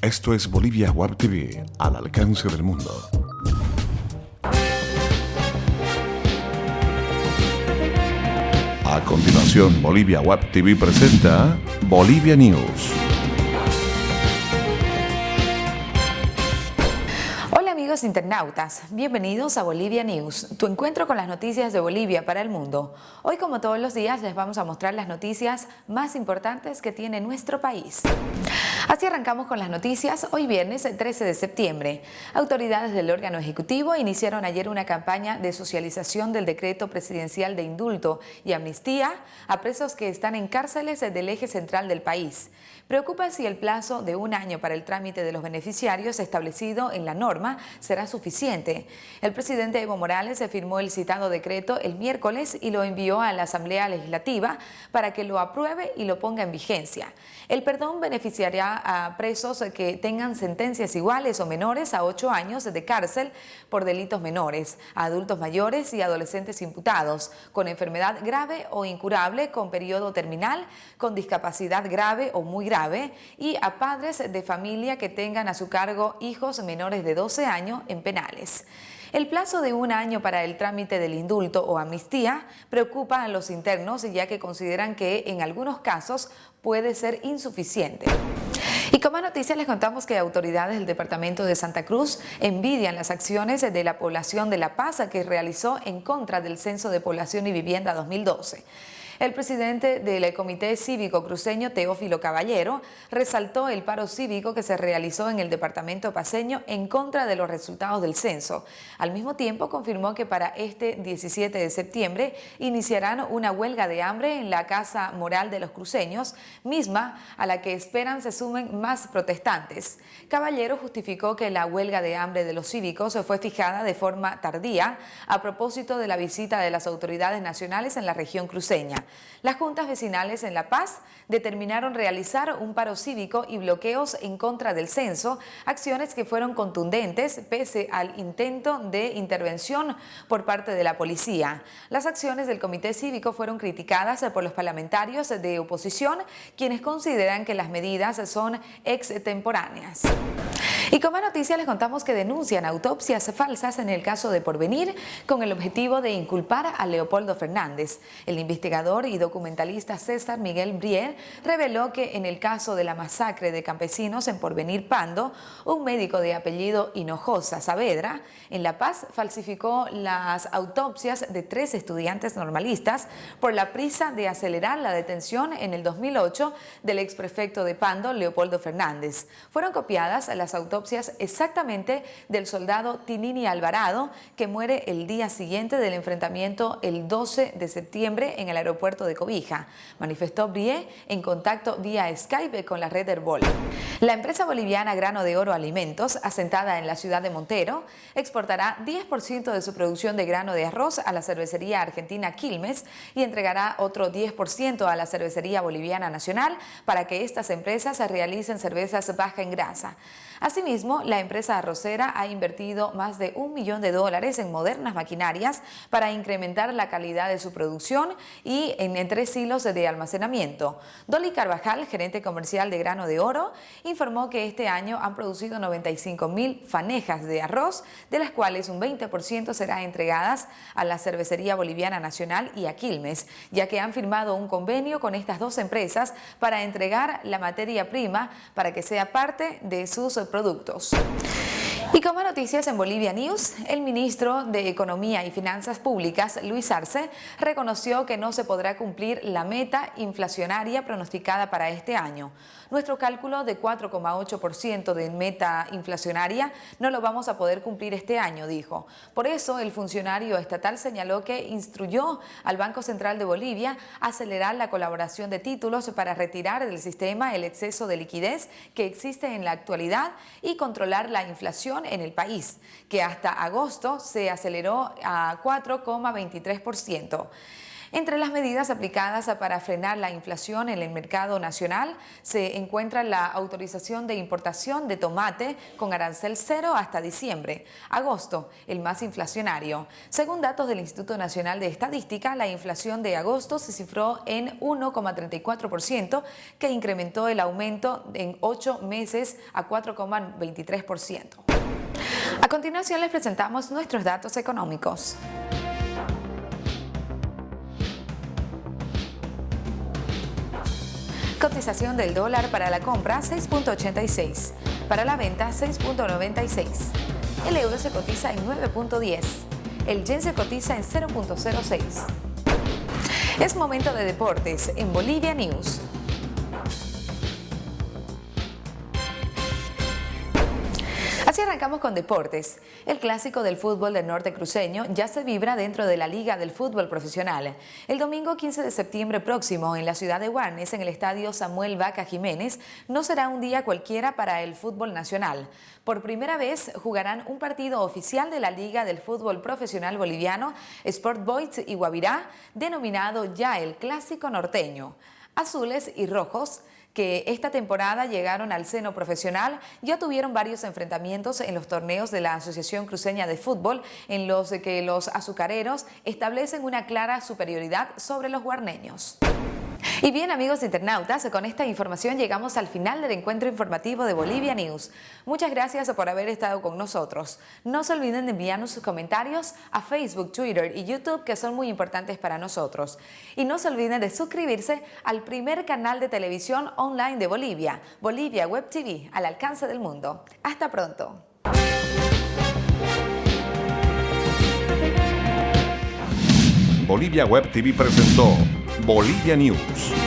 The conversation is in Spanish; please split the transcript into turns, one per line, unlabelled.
Esto es Bolivia Web TV, al alcance del mundo. A continuación, Bolivia Web TV presenta Bolivia News.
Amigos internautas, bienvenidos a Bolivia News, tu encuentro con las noticias de Bolivia para el mundo. Hoy, como todos los días, les vamos a mostrar las noticias más importantes que tiene nuestro país. Así arrancamos con las noticias hoy viernes 13 de septiembre. Autoridades del órgano ejecutivo iniciaron ayer una campaña de socialización del decreto presidencial de indulto y amnistía a presos que están en cárceles del eje central del país. Preocupa si el plazo de un año para el trámite de los beneficiarios establecido en la norma será suficiente. El presidente Evo Morales firmó el citado decreto el miércoles y lo envió a la Asamblea Legislativa para que lo apruebe y lo ponga en vigencia. El perdón beneficiará a presos que tengan sentencias iguales o menores a 8 años de cárcel por delitos menores, a adultos mayores y adolescentes imputados, con enfermedad grave o incurable, con periodo terminal, con discapacidad grave o muy grave, y a padres de familia que tengan a su cargo hijos menores de 12 años en penales. El plazo de un año para el trámite del indulto o amnistía preocupa a los internos, ya que consideran que en algunos casos puede ser insuficiente. Y como noticia les contamos que autoridades del departamento de Santa Cruz envidian las acciones de la población de La Paz que realizó en contra del Censo de Población y Vivienda 2012. El presidente del Comité Cívico Cruceño, Teófilo Caballero, resaltó el paro cívico que se realizó en el departamento paceño en contra de los resultados del censo. Al mismo tiempo, confirmó que para este 17 de septiembre iniciarán una huelga de hambre en la Casa Moral de los Cruceños, misma a la que esperan se sumen más protestantes. Caballero justificó que la huelga de hambre de los cívicos fue fijada de forma tardía a propósito de la visita de las autoridades nacionales en la región cruceña. Las juntas vecinales en La Paz determinaron realizar un paro cívico y bloqueos en contra del censo, acciones que fueron contundentes pese al intento de intervención por parte de la policía. Las acciones del Comité Cívico fueron criticadas por los parlamentarios de oposición, quienes consideran que las medidas son extemporáneas. Y como noticia les contamos que denuncian autopsias falsas en el caso de Porvenir con el objetivo de inculpar a Leopoldo Fernández. El investigador y documentalista César Miguel Brier reveló que en el caso de la masacre de campesinos en Porvenir Pando, un médico de apellido Hinojosa Saavedra en La Paz falsificó las autopsias de 3 estudiantes normalistas por la prisa de acelerar la detención en el 2008 del exprefecto de Pando, Leopoldo Fernández. Fueron copiadas las autopsias exactamente del soldado Tinini Alvarado, que muere el día siguiente del enfrentamiento el 12 de septiembre en el aeropuerto de Cobija, manifestó Brie en contacto vía Skype con la red Herbol. La empresa boliviana Grano de Oro Alimentos, asentada en la ciudad de Montero, exportará 10% de su producción de grano de arroz a la cervecería argentina Quilmes y entregará otro 10% a la cervecería boliviana Nacional para que estas empresas realicen cervezas baja en grasa. Asimismo, la empresa arrocera ha invertido más de $1 millón en modernas maquinarias para incrementar la calidad de su producción y en 3 hilos de almacenamiento. Dolly Carvajal, gerente comercial de Grano de Oro, informó que este año han producido 95.000 fanejas de arroz, de las cuales un 20% será entregadas a la cervecería boliviana Nacional y a Quilmes, ya que han firmado un convenio con estas 2 empresas para entregar la materia prima para que sea parte de sus productos. Y como noticias en Bolivia News, el ministro de Economía y Finanzas Públicas, Luis Arce, reconoció que no se podrá cumplir la meta inflacionaria pronosticada para este año. Nuestro cálculo de 4,8% de meta inflacionaria no lo vamos a poder cumplir este año, dijo. Por eso, el funcionario estatal señaló que instruyó al Banco Central de Bolivia a acelerar la colaboración de títulos para retirar del sistema el exceso de liquidez que existe en la actualidad y controlar la inflación en el país, que hasta agosto se aceleró a 4,23%. Entre las medidas aplicadas para frenar la inflación en el mercado nacional se encuentra la autorización de importación de tomate con arancel cero hasta diciembre. Agosto, el más inflacionario. Según datos del Instituto Nacional de Estadística, la inflación de agosto se cifró en 1,34%, que incrementó el aumento en 8 meses a 4,23%. A continuación les presentamos nuestros datos económicos. Cotización del dólar para la compra 6.86, para la venta 6.96. El euro se cotiza en 9.10, el yen se cotiza en 0.06. Es momento de deportes en Bolivia News. Así arrancamos con deportes. El clásico del fútbol del norte cruceño ya se vibra dentro de la Liga del Fútbol Profesional. El domingo 15 de septiembre próximo en la ciudad de Guarnes, en el estadio Samuel Vaca Jiménez, no será un día cualquiera para el fútbol nacional. Por primera vez jugarán un partido oficial de la Liga del Fútbol Profesional Boliviano, Sport Boys y Guavirá, denominado ya el Clásico Norteño. Azules y rojos, que esta temporada llegaron al seno profesional, ya tuvieron varios enfrentamientos en los torneos de la Asociación Cruceña de Fútbol, en los que los azucareros establecen una clara superioridad sobre los guarneños. Y bien, amigos internautas, con esta información llegamos al final del encuentro informativo de Bolivia News. Muchas gracias por haber estado con nosotros. No se olviden de enviarnos sus comentarios a Facebook, Twitter y YouTube, que son muy importantes para nosotros. Y no se olviden de suscribirse al primer canal de televisión online de Bolivia, Bolivia Web TV, al alcance del mundo. Hasta pronto.
Bolivia Web TV presentó Bolivia News.